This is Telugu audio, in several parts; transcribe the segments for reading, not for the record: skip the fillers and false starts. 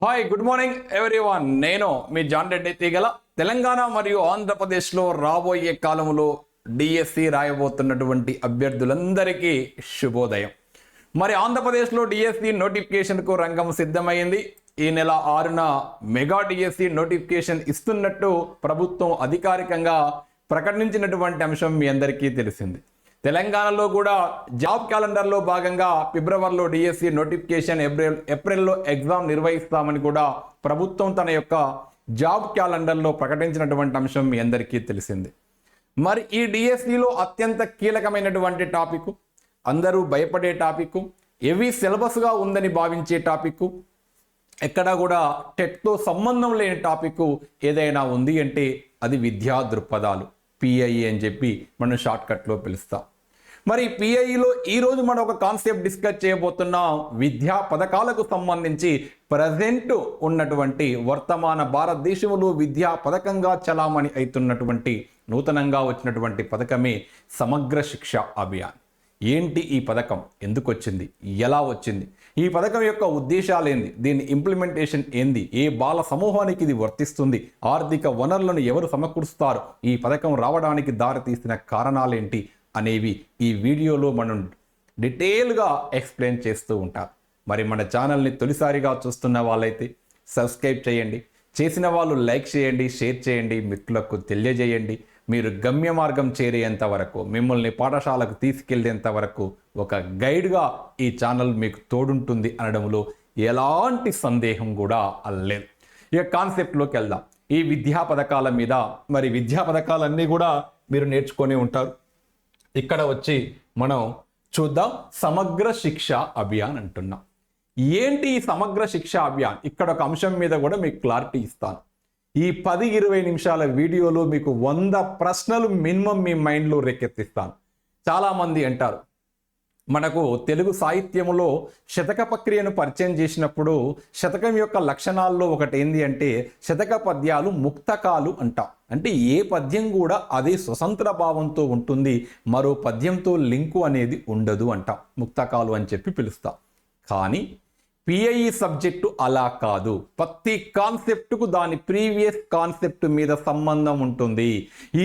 Hi good morning everyone. నేను మీ జాన్ రెడ్డి తీగల. తెలంగాణ మరియు ఆంధ్రప్రదేశ్లో రాబోయే కాలంలో డిఎస్సి రాయబోతున్నటువంటి అభ్యర్థులందరికీ శుభోదయం. మరి ఆంధ్రప్రదేశ్లో డిఎస్సి నోటిఫికేషన్కు రంగం సిద్ధమైంది. ఈ నెల 6న మెగా డిఎస్సి నోటిఫికేషన్ ఇస్తున్నట్టు ప్రభుత్వం అధికారికంగా ప్రకటించినటువంటి అంశం మీ అందరికీ తెలిసింది. తెలంగాణలో కూడా జాబ్ క్యాలెండర్లో భాగంగా ఫిబ్రవరిలో డిఎస్సి నోటిఫికేషన్, ఏప్రిల్లో ఎగ్జామ్ నిర్వహిస్తామని కూడా ప్రభుత్వం తన యొక్క జాబ్ క్యాలెండర్లో ప్రకటించినటువంటి అంశం మీ అందరికీ తెలిసింది. మరి ఈ డిఎస్సిలో అత్యంత కీలకమైనటువంటి టాపిక్, అందరూ భయపడే టాపిక్, హెవీ సిలబస్గా ఉందని భావించే టాపిక్, ఎక్కడా కూడా టెట్తో సంబంధం లేని టాపిక్ ఏదైనా ఉంది అంటే అది విద్యా దృక్పథాలు, పిఐఈ అని చెప్పి మనం షార్ట్కట్లో పిలుస్తాం. మరి పిఐఈలో ఈరోజు మనం ఒక కాన్సెప్ట్ డిస్కస్ చేయబోతున్నాం. విద్యా పథకాలకు సంబంధించి ప్రజెంట్ ఉన్నటువంటి వర్తమాన భారతదేశంలో విద్యా పథకంగా చలామణి అవుతున్నటువంటి నూతనంగా వచ్చినటువంటి పథకమే సమగ్ర శిక్ష అభియాన్. ఏంటి ఈ పథకం, ఎందుకు వచ్చింది, ఎలా వచ్చింది, ఈ పథకం యొక్క ఉద్దేశాలు ఏంది, దీని ఇంప్లిమెంటేషన్ ఏంది, ఏ బాల సమూహానికి ఇది వర్తిస్తుంది, ఆర్థిక వనరులను ఎవరు సమకూరుస్తారు, ఈ పథకం రావడానికి దారితీసిన కారణాలేంటి అనేవి ఈ వీడియోలో మనం డీటెయిల్గా ఎక్స్ప్లెయిన్ చేస్తూ ఉంటారు. మరి మన ఛానల్ని తొలిసారిగా చూస్తున్న వాళ్ళైతే సబ్స్క్రైబ్ చేయండి, చేసిన వాళ్ళు లైక్ చేయండి, షేర్ చేయండి, మిత్రులకు తెలియజేయండి. మీరు గమ్య మార్గం చేరేంత వరకు, మిమ్మల్ని పాఠశాలకు తీసుకెళ్లేంత వరకు ఒక గైడ్గా ఈ ఛానల్ మీకు తోడుంటుంది అనడంలో ఎలాంటి సందేహం కూడా లేదు. ఇక కాన్సెప్ట్లోకి వెళ్దాం. ఈ విద్యా పథకాల మీద, మరి విద్యా పథకాలన్నీ కూడా మీరు నేర్చుకొని ఉంటారు. ఇక్కడ వచ్చి మనం చూద్దాం. సమగ్ర శిక్ష అభియాన్ అంటున్నాం. ఏంటి ఈ సమగ్ర శిక్ష అభియాన్? ఇక్కడ ఒక అంశం మీద కూడా మీకు క్లారిటీ ఇస్తాను. ఈ 10-20 నిమిషాల వీడియోలో మీకు 100 ప్రశ్నలు మినిమం మీ మైండ్లో రేకెత్తిస్తాను. చాలామంది అంటారు, మనకు తెలుగు సాహిత్యంలో శతక ప్రక్రియను పరిచయం చేసినప్పుడు శతకం యొక్క లక్షణాల్లో ఒకటి ఏంది అంటే శతక పద్యాలు ముక్తకాలు అంటాం. అంటే ఏ పద్యం కూడా అదే స్వతంత్ర భావంతో ఉంటుంది, మరో పద్యంతో లింకు అనేది ఉండదు అంటాం. ముక్తకాలు అని చెప్పి పిలుస్తాం. కానీ పిఐఈ సబ్జెక్టు అలా కాదు. ప్రతి కాన్సెప్ట్కు దాని ప్రీవియస్ కాన్సెప్ట్ మీద సంబంధం ఉంటుంది.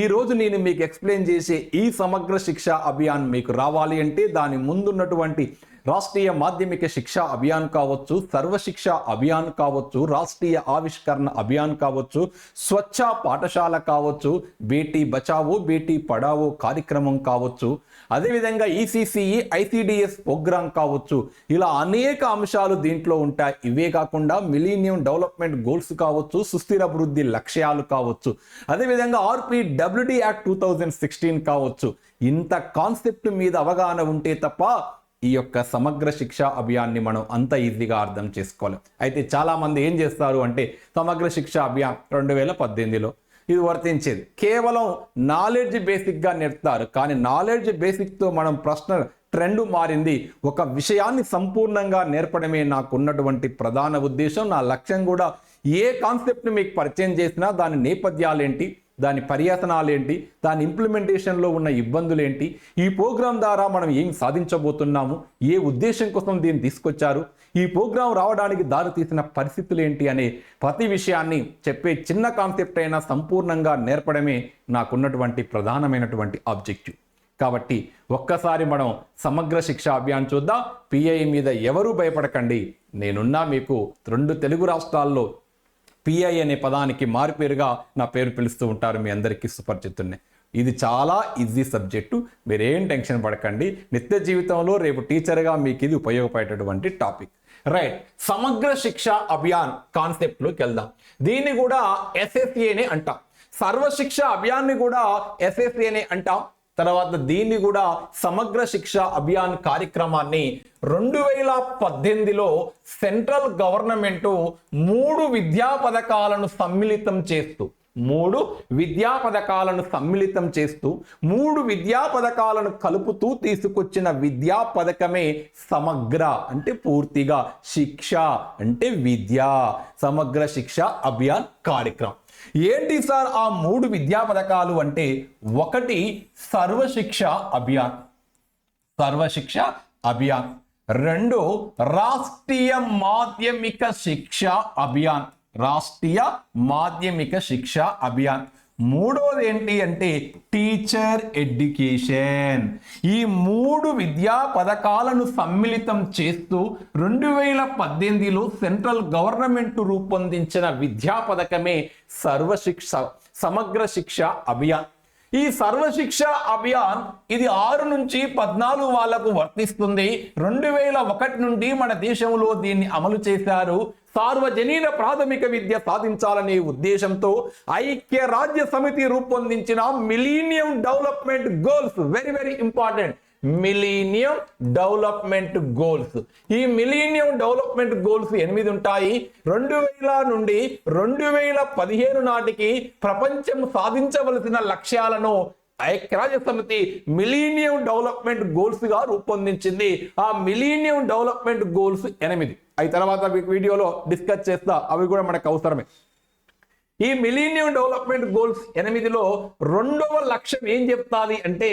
ఈరోజు నేను మీకు ఎక్స్ప్లెయిన్ చేసే ఈ సమగ్ర శిక్ష అభియాన్ మీకు రావాలి అంటే దాని ముందున్నటువంటి రాష్ట్రీయ మాధ్యమిక శిక్షా అభియాన్ కావచ్చు, సర్వశిక్ష అభియాన్ కావచ్చు, రాష్ట్రీయ ఆవిష్కరణ అభియాన్ కావచ్చు, స్వచ్ఛ పాఠశాల కావచ్చు, బేటీ బచావో బేటీ పడావో కార్యక్రమం కావచ్చు, అదేవిధంగా ఈసీసీఈ ఐసిడిఎస్ ప్రోగ్రాం కావచ్చు, ఇలా అనేక అంశాలు దీంట్లో ఉంటాయి. ఇవే కాకుండా మిలీనియం డెవలప్మెంట్ గోల్స్ కావచ్చు, సుస్థిర అభివృద్ధి లక్ష్యాలు కావచ్చు, అదేవిధంగా ఆర్పిడబ్ల్యూడి యాక్ట్ 2016 కావచ్చు. ఇంత కాన్సెప్ట్ మీద అవగాహన ఉంటే తప్ప ఈ యొక్క సమగ్ర శిక్ష అభియాన్ని మనం అంత ఈజీగా అర్థం చేసుకోలేం. అయితే చాలామంది ఏం చేస్తారు అంటే సమగ్ర శిక్ష అభియాన్ 2018లో ఇది వర్తించేది. కేవలం నాలెడ్జ్ బేసిక్గా నేర్పుతారు. కానీ నాలెడ్జ్ బేసిక్తో మనం ప్రశ్న ట్రెండ్ మారింది. ఒక విషయాన్ని సంపూర్ణంగా నేర్పడమే నాకు ఉన్నటువంటి ప్రధాన ఉద్దేశం. నా లక్ష్యం కూడా ఏ కాన్సెప్ట్ని మీకు పరిచయం చేసినా దాని నేపథ్యాలేంటి, దాని పర్యటనాలేంటి, దాని ఇంప్లిమెంటేషన్లో ఉన్న ఇబ్బందులేంటి, ఈ ప్రోగ్రాం ద్వారా మనం ఏం సాధించబోతున్నాము, ఏ ఉద్దేశం కోసం దీన్ని తీసుకొచ్చారు, ఈ ప్రోగ్రాం రావడానికి దారి తీసిన పరిస్థితులు ఏంటి అనే ప్రతి విషయాన్ని చెప్పే చిన్న కాన్సెప్ట్ అయినా సంపూర్ణంగా నేర్పడమే నాకున్నటువంటి ప్రధానమైనటువంటి ఆబ్జెక్టివ్. కాబట్టి ఒక్కసారి మనం సమగ్ర శిక్ష అభియాన్ చూద్దాం. పిఐ మీద ఎవరూ భయపడకండి, నేనున్నా. మీకు 2 తెలుగు రాష్ట్రాల్లో పిఐ అనే పదానికి మారుపేరుగా నా పేరు పిలుస్తూ ఉంటారు, మీ అందరికీ సుపరిచితున్నే. ఇది చాలా ఈజీ సబ్జెక్టు, మీరేం టెన్షన్ పడకండి. నిత్య జీవితంలో రేపు టీచర్గా మీకు ఇది ఉపయోగపడేటటువంటి టాపిక్. రైట్, సమగ్ర శిక్ష అభియాన్ కాన్సెప్ట్లోకి వెళ్దాం. దీన్ని కూడా ఎస్ఎస్ఏనే అంటాం. సర్వశిక్ష అభియాన్ని కూడా ఎస్ఎస్ఏనే అంటాం. తర్వాత దీన్ని కూడా సమగ్ర శిక్ష అభియాన్ కార్యక్రమాన్ని 2018లో సెంట్రల్ గవర్నమెంట్ 3 విద్యా పథకాలను సమ్మిళితం చేస్తూ 3 విద్యా పథకాలను కలుపుతూ తీసుకొచ్చిన విద్యా పథకమే సమగ్ర అంటే పూర్తిగా, శిక్ష అంటే విద్య, సమగ్ర శిక్ష అభియాన్ కార్యక్రమం. ఏంటి సార్ ఆ 3 విద్యా పథకాలు అంటే, ఒకటి సర్వశిక్ష అభియాన్, రెండు రాష్ట్రీయ మాధ్యమిక శిక్ష అభియాన్, రాష్ట్రీయ మాధ్యమిక శిక్ష అభియాన్. మూడోది ఏంటి అంటే టీచర్ ఎడ్యుకేషన్. ఈ మూడు విద్యా పథకాలను సమ్మిళితం చేస్తూ 2018లో సెంట్రల్ గవర్నమెంట్ రూపొందించిన విద్యా పథకమే సర్వశిక్ష సమగ్ర శిక్ష అభియాన్. ఈ సర్వశిక్ష అభియాన్ ఇది 6 నుంచి 14 వాళ్లకు వర్తిస్తుంది. 2001 నుండి మన దేశంలో దీన్ని అమలు చేశారు. సార్వజనీన ప్రాథమిక విద్య సాధించాలనే ఉద్దేశంతో ఐక్యరాజ్య సమితి రూపొందించిన millennium development goals, very very important, millennium development goals. ఈ మిలీనియం డెవలప్మెంట్ గోల్స్ 8 ఉంటాయి. 2000 నుండి 2015 నాటికి ప్రపంచం సాధించవలసిన లక్ష్యాలను ఐక్యరాజ్య సమితి మిలీనియం డెవలప్మెంట్ గోల్స్ గా రూపొందించింది. ఆ మిలీనియం డెవలప్మెంట్ గోల్స్ 8. అవి తర్వాత వీడియోలో డిస్కస్ చేస్తా, అవి కూడా మనకు అవసరమే. ఈ మిలీనియం డెవలప్మెంట్ గోల్స్ 8లో 2వ లక్ష్యం ఏం చెప్తాది అంటే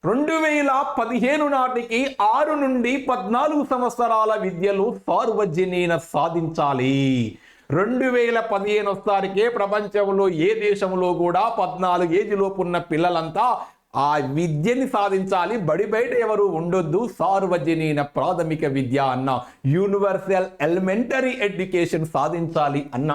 2015 నాటికి 6 నుండి 14 సంవత్సరాల విద్యలు సార్వజనీన సాధించాలి. 2015 వస్తారికే ప్రపంచంలో ఏ దేశంలో కూడా 14 ఏజ్ లోపు ఉన్న పిల్లలంతా ఆ విద్యని సాధించాలి. బడి బయట ఎవరు ఉండొద్దు, సార్వజనీన ప్రాథమిక విద్య అన్న, యూనివర్సల్ ఎలిమెంటరీ ఎడ్యుకేషన్ సాధించాలి అన్న.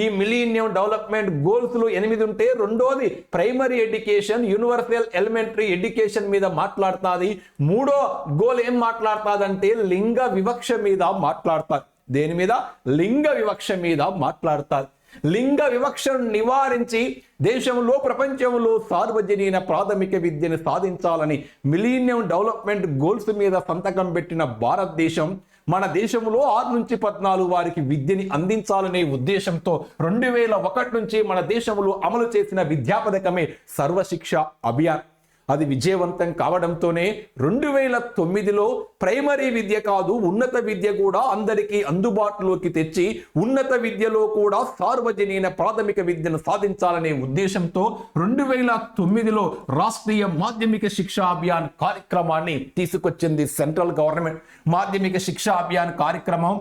ఈ మిలీనియం డెవలప్మెంట్ గోల్స్ లో 8 ఉంటే రెండోది primary education, universal elementary education మీద మాట్లాడుతుంది. మూడో గోల్ ఏం మాట్లాడుతుందంటే లింగ వివక్ష మీద మాట్లాడుతుంది. దేని మీద? లింగ వివక్ష మీద మాట్లాడుతుంది. లింగ వివక్షను నివారించి దేశంలో ప్రపంచంలో సార్వజనీన ప్రాథమిక విద్యను సాధించాలని మిలీనియం డెవలప్మెంట్ గోల్స్ మీద సంతకం పెట్టిన భారతదేశం మన దేశంలో 6 నుంచి 14 వారికి విద్యని అందించాలనే ఉద్దేశంతో 2001 నుంచి మన దేశంలో అమలు చేసిన విద్యా పథకమే సర్వశిక్ష అభియాన్. అది విజయవంతం కావడంతోనే 2009లో ప్రైమరీ విద్య కాదు, ఉన్నత విద్య కూడా అందరికీ అందుబాటులోకి తెచ్చి ఉన్నత విద్యలో కూడా సార్వజనీన ప్రాథమిక విద్యను సాధించాలనే ఉద్దేశంతో 2009లో రాష్ట్రీయ మాధ్యమిక శిక్షా అభియాన్ కార్యక్రమాన్ని తీసుకొచ్చింది సెంట్రల్ గవర్నమెంట్. మాధ్యమిక శిక్షా అభియాన్ కార్యక్రమం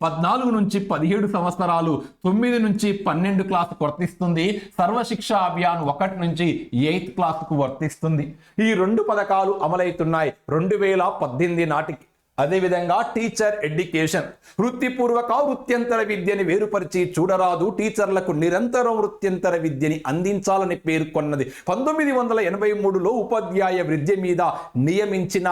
14 నుంచి 17 సంవత్సరాలు, 9 నుంచి 12 క్లాసుకు వర్తిస్తుంది. సర్వశిక్ష అభియాన్ 1 నుంచి 8th క్లాసుకు వర్తిస్తుంది. ఈ 2 పథకాలు అమలవుతున్నాయి 2018 నాటికి. అదేవిధంగా టీచర్ ఎడ్యుకేషన్, వృత్తిపూర్వక వృత్యంతర విద్యని వేరుపరిచి చూడరాదు, టీచర్లకు నిరంతరం వృత్యంతర విద్యని అందించాలని పేర్కొన్నది 1983లో ఉపాధ్యాయ విద్య మీద నియమించిన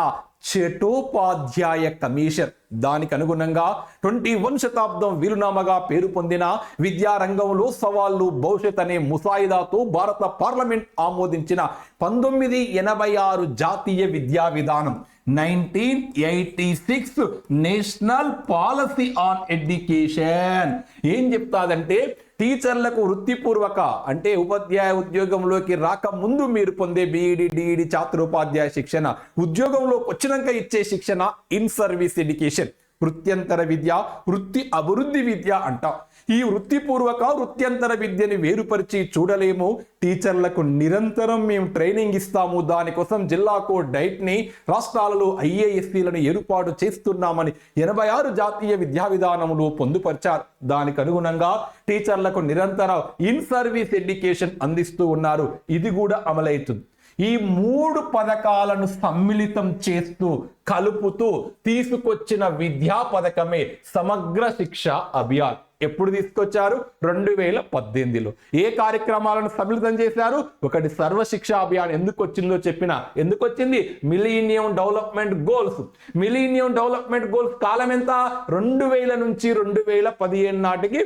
చటోపాధ్యాయ కమిషన్. దానికి అనుగుణంగా 21వ శతాబ్దం వీలునామాగా పేరు పొందిన విద్యారంగంలో సవాళ్లు భవిష్యత్ అనే ముసాయిదాతో భారత పార్లమెంట్ ఆమోదించిన 1986 జాతీయ విద్యా విధానం, 1986 నేషనల్ పాలసీ ఆన్ ఎడ్యుకేషన్ ఏం చెప్తాదంటే టీచర్లకు వృత్తిపూర్వక అంటే ఉపాధ్యాయ ఉద్యోగంలోకి రాకముందు మీరు పొందే బీఈడి, డిఈడి, ఛాత్రోపాధ్యాయ శిక్షణ, ఉద్యోగంలోకి వచ్చినాక ఇచ్చే శిక్షణ ఇన్ సర్వీస్ ఎడ్యుకేషన్, వృత్యంతర విద్య, వృత్తి అభివృద్ధి విద్య అంటాం. ఈ వృత్తిపూర్వక వృత్యంతర విద్యని వేరుపరిచి చూడలేము. టీచర్లకు నిరంతరం మేము ట్రైనింగ్ ఇస్తాము. దానికోసం జిల్లాకు డైట్ని రాష్ట్రాలలో ఐఏఎస్సీలను ఏర్పాటు చేస్తున్నామని 86 జాతీయ విద్యా విధానంలో పొందుపరిచారు. దానికి అనుగుణంగా టీచర్లకు నిరంతరం ఇన్ సర్వీస్ ఎడ్యుకేషన్ అందిస్తూ ఉన్నారు. ఇది కూడా అమలవుతుంది. ఈ 3 పథకాలను సమ్మిళితం చేస్తూ కలుపుతూ తీసుకొచ్చిన విద్యా పథకమే సమగ్ర శిక్ష అభియాన్. ఎప్పుడు తీసుకొచ్చారు? 2018లో. ఏ కార్యక్రమాలను సమ్మిళితం చేశారు? ఒకటి సర్వశిక్ష అభియాన్. ఎందుకు వచ్చిందో చెప్పిన, ఎందుకు వచ్చింది? Millennium development goals. Millennium development goals కాలం ఎంత? 2000 నుంచి 2015 నాటికి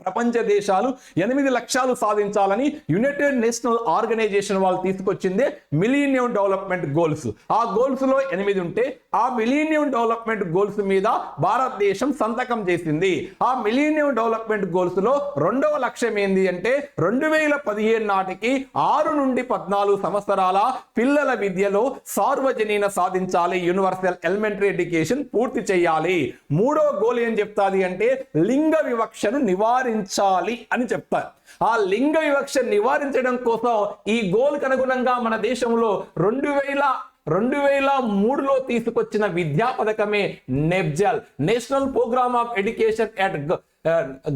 ప్రపంచ దేశాలు 8 లక్ష్యాలు సాధించాలని యునైటెడ్ నేషనల్ ఆర్గనైజేషన్ వాళ్ళు తీసుకొచ్చిందే మిలీనియం డెవలప్మెంట్ గోల్స్. ఆ గోల్స్ లో 8 ఉంటే ఆ మిలీనియం డెవలప్మెంట్ గోల్స్ మీద భారతదేశం సంతకం చేసింది. ఆ మిలీనియం డెవలప్మెంట్ గోల్స్ లో 2వ లక్ష్యం ఏంది అంటే 2015 నాటికి 6 నుండి 14 సంవత్సరాల పిల్లల విద్యలో సార్వజనీన సాధించాలి, యూనివర్సల్ ఎలిమెంటరీ ఎడ్యుకేషన్ పూర్తి చేయాలి. 3వ గోల్ ఏం చెప్తాది అంటే లింగ వివక్షను నివారించాలి అని చెప్తారు. ఆ లింగ వివక్ష నివారించడం కోసం ఈ గోల్ కు అనుగుణంగా మన దేశంలో 2003లో తీసుకొచ్చిన విద్యా పథకమే NPEGEL, national programme of education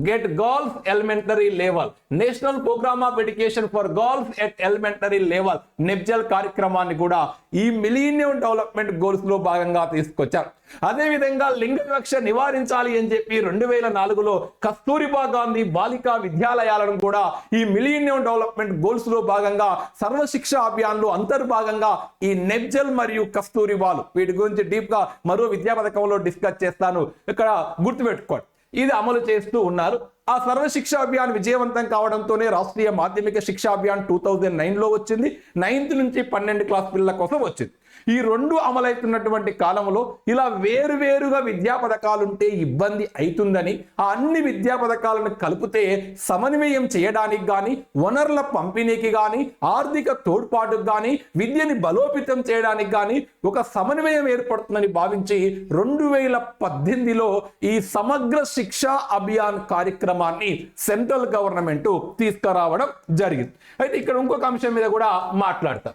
get girls elementary level, national programme of education for girls at elementary level, NPEGEL కార్యక్రమాన్ని కూడా ఈ మిలీనియం డెవలప్మెంట్ గోల్స్ లో భాగంగా తీసుకొచ్చారు. అదేవిధంగా లింగ వివక్ష నివారించాలి అని చెప్పి 2004లో కస్తూరిబా గాంధీ బాలికా విద్యాలయాలను కూడా ఈ మిలీనియం డెవలప్మెంట్ గోల్స్ లో భాగంగా సర్వశిక్ష అభియాన్ లో అంతర్భాగంగా ఈ నెబ్జల్ మరియు కస్తూరిబాలు వీటి గురించి డీప్ గా మరో విద్యా పథకంలో డిస్కస్ చేస్తాను, ఇక్కడ గుర్తుపెట్టుకోండి. ఇది అమలు చేస్తూ ఉన్నారు. ఆ సర్వశిక్ష అభియాన్ విజయవంతం కావడంతోనే రాష్ట్రీయ మాధ్యమిక శిక్షా అభియాన్ 2009లో వచ్చింది. 9th నుంచి 12th క్లాస్ పిల్లల కోసం వచ్చింది. ఈ రెండు అమలవుతున్నటువంటి కాలంలో ఇలా వేరువేరుగా విద్యా పథకాలుంటే ఇబ్బంది అవుతుందని ఆ అన్ని విద్యా పథకాలను కలిపితే సమన్వయం చేయడానికి కానీ, వనరుల పంపిణీకి కానీ, ఆర్థిక తోడ్పాటుకు కానీ, విద్యని బలోపేతం చేయడానికి కానీ ఒక సమన్వయం ఏర్పడుతుందని భావించి 2018లో ఈ సమగ్ర శిక్షా అభియాన్ కార్యక్రమాన్ని సెంట్రల్ గవర్నమెంట్ తీసుకురావడం జరిగింది. అయితే ఇక్కడ ఇంకొక అంశం మీద కూడా మాట్లాడతాం.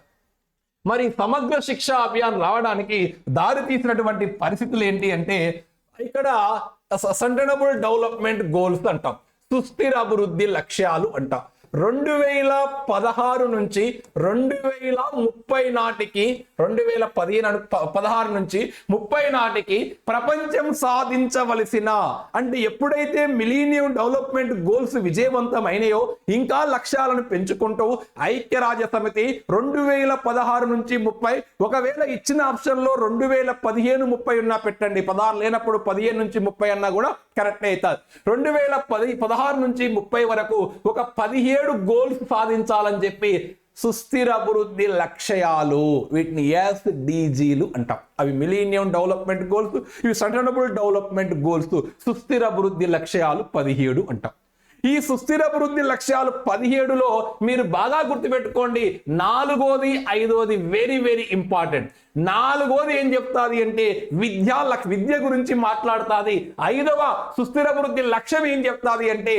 మరి సమగ్ర శిక్షా అభియాన్ రావడానికి దారి తీసినటువంటి పరిస్థితులు ఏంటి అంటే, ఇక్కడ సస్టైనబుల్ డెవలప్మెంట్ గోల్స్ అంటాం, సుస్థిర అభివృద్ధి లక్ష్యాలు అంటాం. 2016 నుంచి 2030 నాటికి 2016 నుంచి 30 నాటికి ప్రపంచం సాధించవలసిన, అంటే ఎప్పుడైతే మిలీనియం డెవలప్మెంట్ గోల్స్ విజయవంతమైనాయో ఇంకా లక్ష్యాలను పెంచుకుంటూ ఐక్యరాజ్య సమితి 2016 నుంచి 30, ఒకవేళ ఇచ్చిన ఆప్షన్ లో 2015-30 ఉన్నా పెట్టండి, 16 లేనప్పుడు 15 నుంచి 30 అన్నా కూడా కరెక్ట్ అవుతుంది. 2016 నుంచి 30 వరకు ఒక 17 గోల్స్ సాధించాలని చెప్పి సుస్థిర అభివృద్ధి లక్ష్యాలు, వీటిని SDGలు అంటాం. అవి మిలీనియం డెవలప్మెంట్ గోల్స్, ఇవి సస్టైనబుల్ డెవలప్మెంట్ గోల్స్. సుస్థిర అభివృద్ధి లక్ష్యాలు 17 అంటాం. ఈ సుస్థిర అభివృద్ధి లక్ష్యాలు 17లో మీరు బాగా గుర్తుపెట్టుకోండి, 4వది 5వది వెరీ వెరీ ఇంపార్టెంట్. 4వది ఏం చెప్తాది అంటే విద్య గురించి మాట్లాడుతుంది. 5వ సుస్థిర అభివృద్ధి లక్ష్యం ఏం చెప్తాది అంటే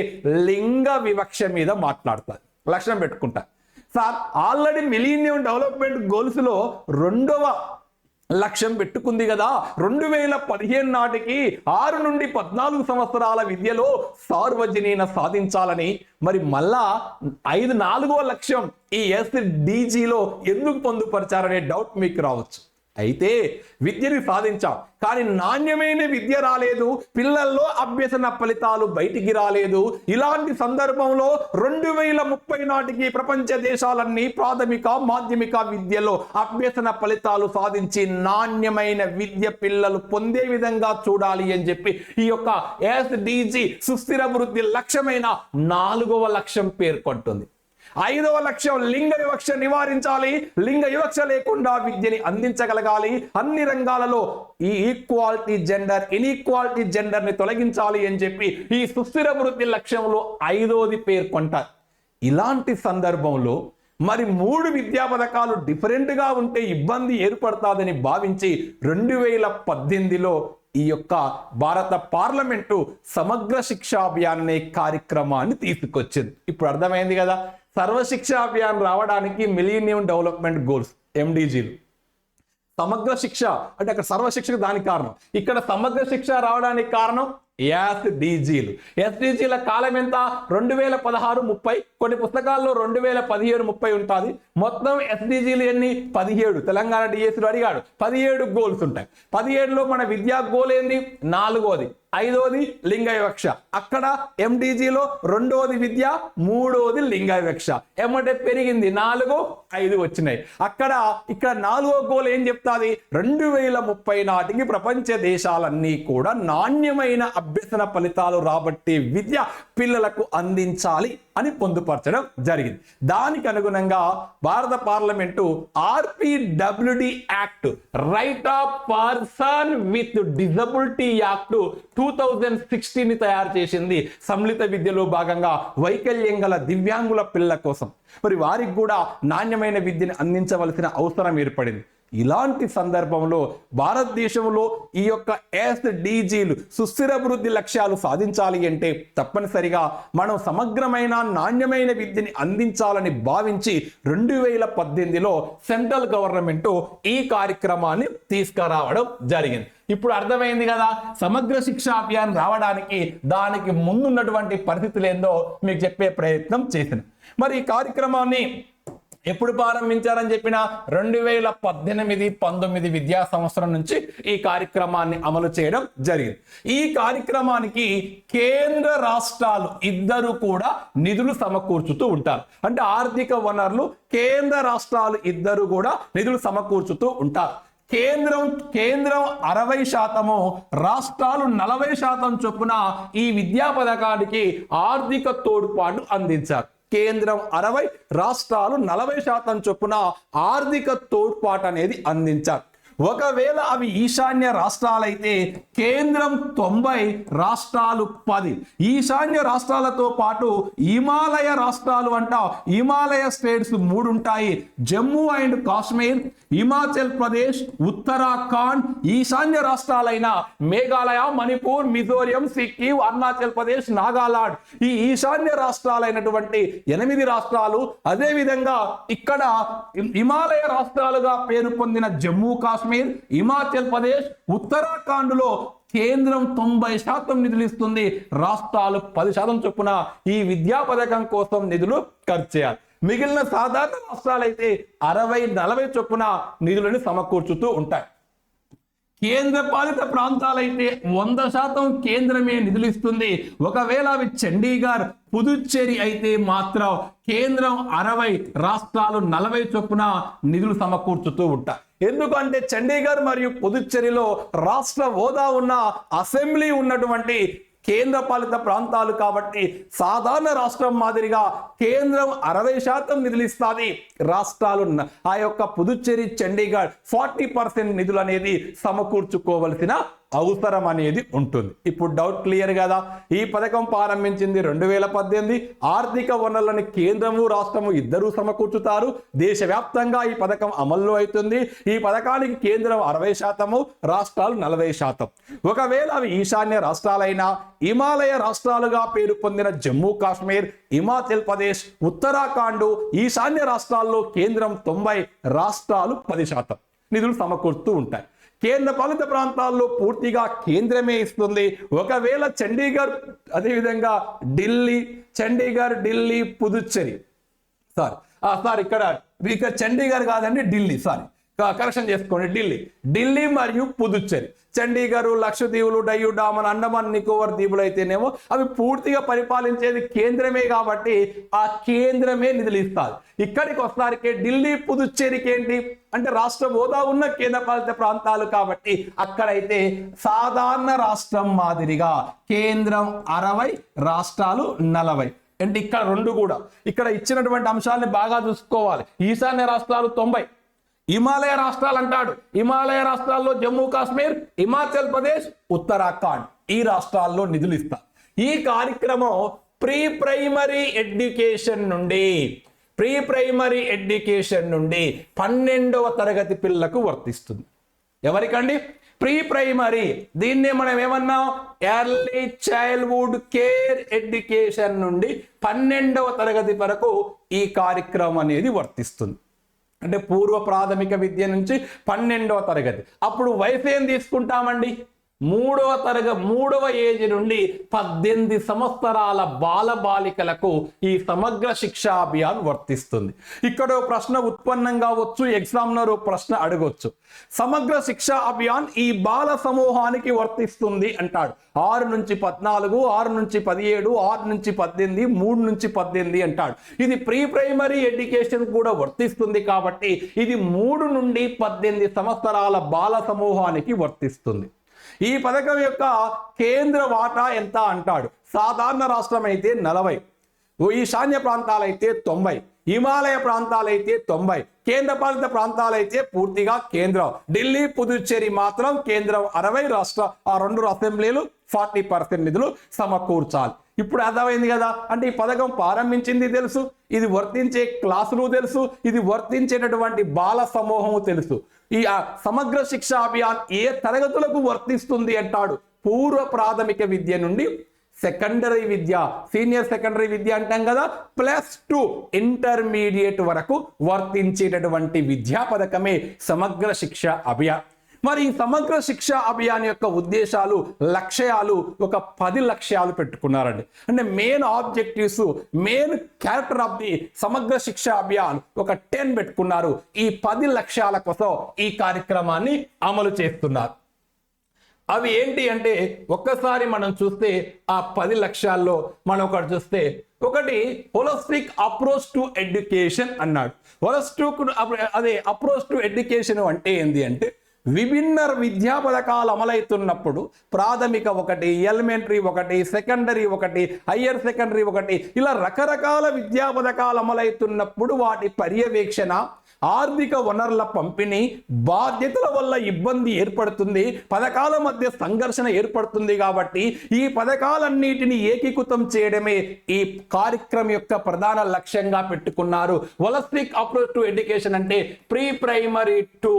లింగ వివక్ష మీద మాట్లాడుతుంది. లక్ష్యం పెట్టుకుంటా sir, already millennium development goals లో 2వ లక్ష్యం పెట్టుకుంది కదా, 2015 నాటికి 6 నుండి 14 సంవత్సరాల విద్యలో సార్వజనీన సాధించాలని. మరి మళ్ళా 4వ లక్ష్యం ఈ SDGలో ఎందుకు పొందుపరిచారనే డౌట్ మీకు రావచ్చు. అయితే విద్యని సాధించాం, కానీ నాణ్యమైన విద్య రాలేదు, పిల్లల్లో అభ్యసన ఫలితాలు బయటికి రాలేదు. ఇలాంటి సందర్భంలో 2030 నాటికి ప్రపంచ దేశాలన్నీ ప్రాథమిక మాధ్యమిక విద్యలో అభ్యసన ఫలితాలు సాధించి నాణ్యమైన విద్య పిల్లలు పొందే విధంగా చూడాలి అని చెప్పి ఈ యొక్క SDG సుస్థిర అభివృద్ధి లక్ష్యమైన 4వ లక్ష్యం పేర్కొంటుంది. 5వ లక్ష్యం లింగ వివక్ష నివారించాలి, లింగ వివక్ష లేకుండా విద్యని అందించగలగాలి, అన్ని రంగాలలో ఈ ఈక్వాలిటీ జెండర్ ఇన్ఈక్వాలిటీ జెండర్ ని తొలగించాలి అని చెప్పి ఈ సుస్థిర అభివృద్ధి లక్ష్యంలో 5వది పేర్కొంటారు. ఇలాంటి సందర్భంలో మరి 3 విద్యా పథకాలు డిఫరెంట్ గా ఉంటే ఇబ్బంది ఏర్పడుతుందని భావించి 2018లో ఈ యొక్క భారత పార్లమెంటు సమగ్ర శిక్షా అభియాన్ అనే కార్యక్రమాన్ని తీసుకొచ్చింది. ఇప్పుడు అర్థమైంది కదా, సర్వశిక్ష అభియాన్ రావడానికి మిలీనియం డెవలప్మెంట్ గోల్స్ MDGలు, సమగ్ర శిక్ష అంటే అక్కడ సర్వశిక్షకు దానికి కారణం, ఇక్కడ సమగ్ర శిక్ష రావడానికి కారణం SDGలు. SDGల కాలం ఎంత? 2016-30, కొన్ని పుస్తకాల్లో 2017-30 ఉంటుంది. మొత్తం SDGలు ఎన్ని? 17. తెలంగాణ DSలో అడిగాడు, 17 గోల్స్ ఉంటాయి. 17లో మన విద్యా గోల్ ఏంది? 4వది. 5వది లింగ వివక్ష, అక్కడ MDGలో 2వది విద్య, 3వది లింగ వివక్ష. ఏమంటే పెరిగింది 4, 5 వచ్చినాయి. ఇక్కడ 4వ గోల్ ఏం చెప్తాది? 2030 నాటికి ప్రపంచ దేశాలన్నీ కూడా నాణ్యమైన అభ్యసన ఫలితాలు రాబట్టి విద్య పిల్లలకు అందించాలి అని పొందుపరచడం జరిగింది. దానికి అనుగుణంగా భారత parliament RPWD act, right of person with disability act 2016 తయారు చేసింది. సమ్మిళిత విద్యలో భాగంగా వైకల్యం గల దివ్యాంగుల పిల్లల కోసం మరి వారికి కూడా నాణ్యమైన విద్యను అందించవలసిన అవసరం ఏర్పడింది. ఇలాంటి సందర్భంలో భారతదేశంలో ఈ యొక్క SDGలు సుస్థిర అభివృద్ధి లక్ష్యాలు సాధించాలి అంటే తప్పనిసరిగా మనం సమగ్రమైన నాణ్యమైన విద్యని అందించాలని భావించి 2018లో సెంట్రల్ గవర్నమెంట్ ఈ కార్యక్రమాన్ని తీసుకురావడం జరిగింది. ఇప్పుడు అర్థమైంది కదా సమగ్ర శిక్షా అభియాన్ రావడానికి దానికి ముందున్నటువంటి పరిస్థితులు ఏందో మీకు చెప్పే ప్రయత్నం చేసిన. మరి ఈ కార్యక్రమాన్ని ఎప్పుడు ప్రారంభించారని చెప్పిన 2018-19 విద్యా సంవత్సరం నుంచి ఈ కార్యక్రమాన్ని అమలు చేయడం జరిగింది. ఈ కార్యక్రమానికి కేంద్ర రాష్ట్రాలు ఇద్దరు కూడా నిధులు సమకూర్చుతూ ఉంటారు. అంటే ఆర్థిక వనరులు కేంద్ర రాష్ట్రాలు ఇద్దరు కూడా నిధులు సమకూర్చుతూ ఉంటారు. కేంద్రం 60%, రాష్ట్రాలు 40% చొప్పున ఈ విద్యా పథకానికి ఆర్థిక తోడ్పాటు అందించారు. కేంద్రం 60, రాష్ట్రాలు 40% చొప్పున ఆర్థిక తోడ్పాటు అనేది అందించారు. ఒకవేళ అవి ఈశాన్య రాష్ట్రాలైతే కేంద్రం 90, రాష్ట్రాలు 10. ఈశాన్య రాష్ట్రాలతో పాటు హిమాలయ రాష్ట్రాలు హిమాలయ స్టేట్స్ 3 ఉంటాయి. జమ్మూ అండ్ కాశ్మీర్, హిమాచల్ ప్రదేశ్, ఉత్తరాఖండ్. ఈశాన్య రాష్ట్రాలైన మేఘాలయ, మణిపూర్, మిజోరియం, సిక్కిం, అరుణాచల్ ప్రదేశ్, నాగాలాండ్. ఈ ఈశాన్య రాష్ట్రాలైనటువంటి 8 రాష్ట్రాలు, అదేవిధంగా ఇక్కడ హిమాలయ రాష్ట్రాలుగా పేరు పొందిన జమ్మూ కాశ్మీర్, హిమాచల్ ప్రదేశ్, ఉత్తరాఖండ్ లో కేంద్రం 90% నిధులు ఇస్తుంది. రాష్ట్రాలు 10% చొప్పున ఈ విద్యా పథకం కోసం నిధులు ఖర్చు చేయాలి. మిగిలిన సాధారణ రాష్ట్రాలైతే 60-40 చొప్పున నిధులను సమకూర్చుతూ ఉంటాయి. కేంద్ర పాలిత ప్రాంతాలైతే 100% కేంద్రమే నిధులు ఇస్తుంది. ఒకవేళ అవి చండీగఢ్, పుదుచ్చేరి అయితే మాత్రం కేంద్రం 60, రాష్ట్రాలు 40 చొప్పున నిధులు సమకూర్చుతూ ఉంటాయి. ఎందుకంటే చండీగఢ్ మరియు పుదుచ్చేరిలో రాష్ట్ర హోదా ఉన్న అసెంబ్లీ ఉన్నటువంటి కేంద్ర పాలిత ప్రాంతాలు కాబట్టి సాధారణ రాష్ట్రం మాదిరిగా కేంద్రం 60% నిధులు ఇస్తుంది. రాష్ట్రాలు ఆ యొక్క పుదుచ్చేరి, చండీగఢ్ 40% నిధులు అనేది సమకూర్చుకోవలసిన అవసరం అనేది ఉంటుంది. ఇప్పుడు డౌట్ క్లియర్ కదా. ఈ పథకం ప్రారంభించింది 2018. ఆర్థిక వనరులను కేంద్రము రాష్ట్రము ఇద్దరూ సమకూర్చుతారు. దేశవ్యాప్తంగా ఈ పథకం అమల్లో అవుతుంది. ఈ పథకానికి కేంద్రం 60%, రాష్ట్రాలు 40%. ఒకవేళ అవి ఈశాన్య రాష్ట్రాలైనా హిమాలయ రాష్ట్రాలుగా పేరు పొందిన జమ్మూ కాశ్మీర్, హిమాచల్ ప్రదేశ్, ఉత్తరాఖండ్, ఈశాన్య రాష్ట్రాల్లో కేంద్రం 90, రాష్ట్రాలు 10% నిధులు సమకూరుతూ ఉంటాయి. కేంద్ర పాలిత ప్రాంతాల్లో పూర్తిగా కేంద్రమే ఇస్తుంది. ఒకవేళ చండీగఢ్, అదేవిధంగా ఢిల్లీ, పుదుచ్చేరి, ఇక్కడ చండీగఢ్ కాదండి, ఢిల్లీ, కరెక్షన్ చేసుకోండి, ఢిల్లీ మరియు పుదుచ్చేరి. చండీగఢ్, లక్షద్వీపులు, డయ్యూ డామన్, అండమాన్ నికోబార్ దీవులు అయితేనేమో అవి పూర్తిగా పరిపాలించేది కేంద్రమే కాబట్టి ఆ కేంద్రమే నిధులు ఇస్తారు. ఇక్కడికి వస్తారికే ఢిల్లీ, పుదుచ్చేరికి ఏంటి అంటే రాష్ట్ర హోదా ఉన్న కేంద్రపాలిత ప్రాంతాలు కాబట్టి అక్కడైతే సాధారణ రాష్ట్రం మాదిరిగా కేంద్రం 60, రాష్ట్రాలు 40. అంటే ఇక్కడ రెండు కూడా ఇక్కడ ఇచ్చినటువంటి అంశాలని బాగా చూసుకోవాలి. ఈశాన్య రాష్ట్రాలు 90, హిమాలయ రాష్ట్రాలు అంటాడు. హిమాలయ రాష్ట్రాల్లో జమ్మూ కాశ్మీర్, హిమాచల్ ప్రదేశ్, ఉత్తరాఖండ్ ఈ రాష్ట్రాల్లో నిధులు ఇస్తారు. ఈ కార్యక్రమం ప్రీ ప్రైమరీ ఎడ్యుకేషన్ నుండి 12వ తరగతి పిల్లలకు వర్తిస్తుంది. ఎవరికండి? Pre primary. దీన్నే మనం ఏమన్నాం? ఎర్లీ చైల్డ్హుడ్ కేర్ ఎడ్యుకేషన్ నుండి 12వ తరగతి వరకు ఈ కార్యక్రమం అనేది వర్తిస్తుంది. అంటే పూర్వ ప్రాథమిక విద్య నుంచి 12వ తరగతి. అప్పుడు వయసు ఏం తీసుకుంటామండి? 3వ ఏజ్ నుండి 18 సంవత్సరాల బాలబాలికలకు ఈ సమగ్ర శిక్షా అభియాన్ వర్తిస్తుంది. ఇక్కడ ప్రశ్న ఉత్పన్నం కావచ్చు, ఎగ్జామినర్ ప్రశ్న అడగొచ్చు. సమగ్ర శిక్షా అభియాన్ ఈ బాల సమూహానికి వర్తిస్తుంది అంటాడు. 6 నుంచి 14, 6 నుంచి 17, 6 నుంచి 18, 3 నుంచి 18 అంటాడు. ఇది ప్రీ ప్రైమరీ ఎడ్యుకేషన్ కూడా వర్తిస్తుంది కాబట్టి ఇది 3 నుండి 18 సంవత్సరాల బాల సమూహానికి వర్తిస్తుంది. ఈ పథకం యొక్క కేంద్ర వాటా ఎంత అంటాడు. సాధారణ రాష్ట్రం అయితే 40, ఈశాన్య ప్రాంతాలైతే 90, హిమాలయ ప్రాంతాలైతే 90, కేంద్ర పాలిత ప్రాంతాలైతే పూర్తిగా కేంద్రం, ఢిల్లీ పుదుచ్చేరి మాత్రం కేంద్రం 60, రాష్ట్ర ఆ 2 అసెంబ్లీలు 40% నిధులు సమకూర్చాలి. ఇప్పుడు అర్థమైంది కదా, అంటే ఈ పథకం ప్రారంభించింది తెలుసు, ఇది వర్తించే క్లాసులు తెలుసు, ఇది వర్తించేటటువంటి బాల సమూహము తెలుసు. ఈ సమగ్ర శిక్ష అభియాన్ ఏ తరగతులకు వర్తిస్తుంది అంటాడు, పూర్వ ప్రాథమిక విద్య నుండి సెకండరీ విద్య, సీనియర్ సెకండరీ విద్య అంటాం కదా, +2 ఇంటర్మీడియట్ వరకు వర్తించేటటువంటి విద్యా పథకమే సమగ్ర శిక్ష అభియాన్. మరి ఈ సమగ్ర శిక్ష అభియాన్ యొక్క ఉద్దేశాలు, లక్ష్యాలు ఒక 10 లక్ష్యాలు పెట్టుకున్నారండి. అంటే main objectives, main character of the సమగ్ర శిక్ష అభియాన్ ఒక 10 పెట్టుకున్నారు. ఈ 10 లక్ష్యాల కోసం ఈ కార్యక్రమాన్ని అమలు చేస్తున్నారు. అవి ఏంటి అంటే ఒక్కసారి మనం చూస్తే ఆ 10 లక్ష్యాల్లో మనం ఒకటి చూస్తే, ఒకటి హోలిస్టిక్ అప్రోచ్ టు ఎడ్యుకేషన్ అన్నాడు. అప్రోచ్ టు ఎడ్యుకేషన్ అంటే ఏంటి అంటే విభిన్న విద్యా పథకాలు అమలవుతున్నప్పుడు ప్రాథమిక ఒకటి, ఎలిమెంటరీ ఒకటి, సెకండరీ ఒకటి, హయ్యర్ సెకండరీ ఒకటి, ఇలా రకరకాల విద్యా పథకాలు అమలవుతున్నప్పుడు వాటి పర్యవేక్షణ, ఆర్థిక వనరుల పంపిణీ, బాధ్యతల వల్ల ఇబ్బంది ఏర్పడుతుంది, పథకాల మధ్య సంఘర్షణ ఏర్పడుతుంది. కాబట్టి ఈ పథకాలన్నిటిని ఏకీకృతం చేయడమే ఈ కార్యక్రమం యొక్క ప్రధాన లక్ష్యంగా పెట్టుకున్నారు. హోలిస్టిక్ అప్రోచ్ టు ఎడ్యుకేషన్ అంటే ప్రీ ప్రైమరీ టు